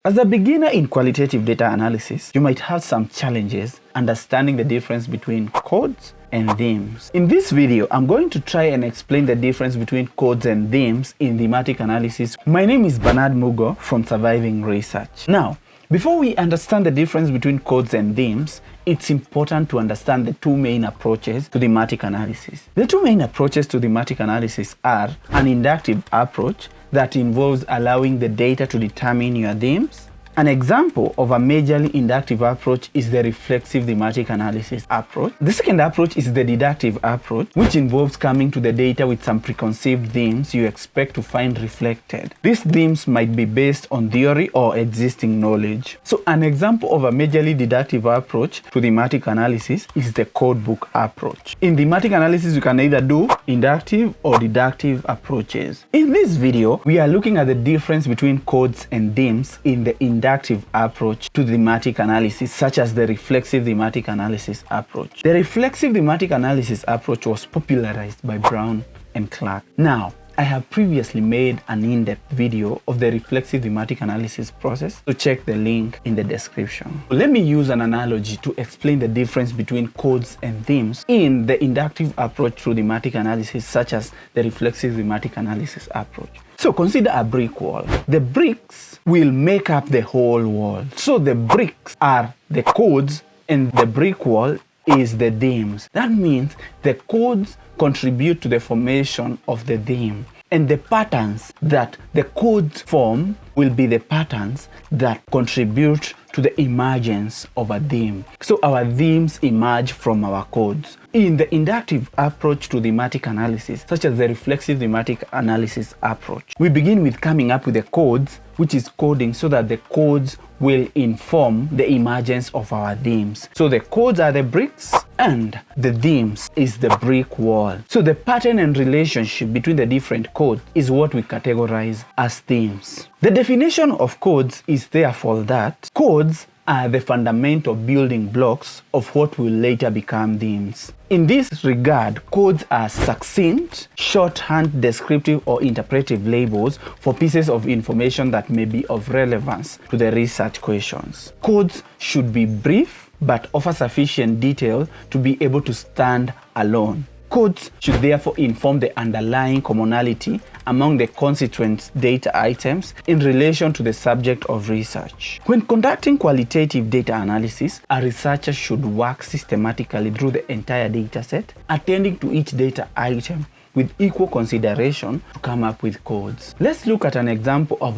As a beginner in qualitative data analysis, you might have some challenges understanding the difference between codes and themes. In this video, I'm going to try and explain the difference between codes and themes in thematic analysis. My name is Bernard Mugo from Surviving Research. Now, before we understand the difference between codes and themes, it's important to understand the two main approaches to thematic analysis. The two main approaches to thematic analysis are an inductive approach that involves allowing the data to determine your themes. An example of a majorly inductive approach is the reflexive thematic analysis approach. The second approach is the deductive approach, which involves coming to the data with some preconceived themes you expect to find reflected. These themes might be based on theory or existing knowledge. So an example of a majorly deductive approach to thematic analysis is the codebook approach. In thematic analysis, you can either do inductive or deductive approaches. In this video, we are looking at the difference between codes and themes in the inductive approach to thematic analysis, such as the reflexive thematic analysis approach. The reflexive thematic analysis approach was popularized by Brown and Clark. Now, I have previously made an in-depth video of the reflexive thematic analysis process, so check the link in the description. Let me use an analogy to explain the difference between codes and themes in the inductive approach to thematic analysis, such as the reflexive thematic analysis approach. So consider a brick wall. The bricks will make up the whole wall. So the bricks are the codes and the brick wall is the themes. That means the codes contribute to the formation of the theme, and the patterns that the codes form will be the patterns that contribute to the emergence of a theme. So our themes emerge from our codes. In the inductive approach to thematic analysis, such as the reflexive thematic analysis approach, we begin with coming up with the codes, which is coding, so that the codes will inform the emergence of our themes. So the codes are the bricks and the themes is the brick wall. So the pattern and relationship between the different codes is what we categorize as themes. The definition of codes is therefore that codes are the fundamental building blocks of what will later become themes. In this regard, codes are succinct, shorthand, descriptive, or interpretive labels for pieces of information that may be of relevance to the research questions. Codes should be brief but offer sufficient detail to be able to stand alone. Codes should therefore inform the underlying commonality among the constituent data items in relation to the subject of research. When conducting qualitative data analysis, a researcher should work systematically through the entire dataset, attending to each data item with equal consideration to come up with codes. Let's look at an example of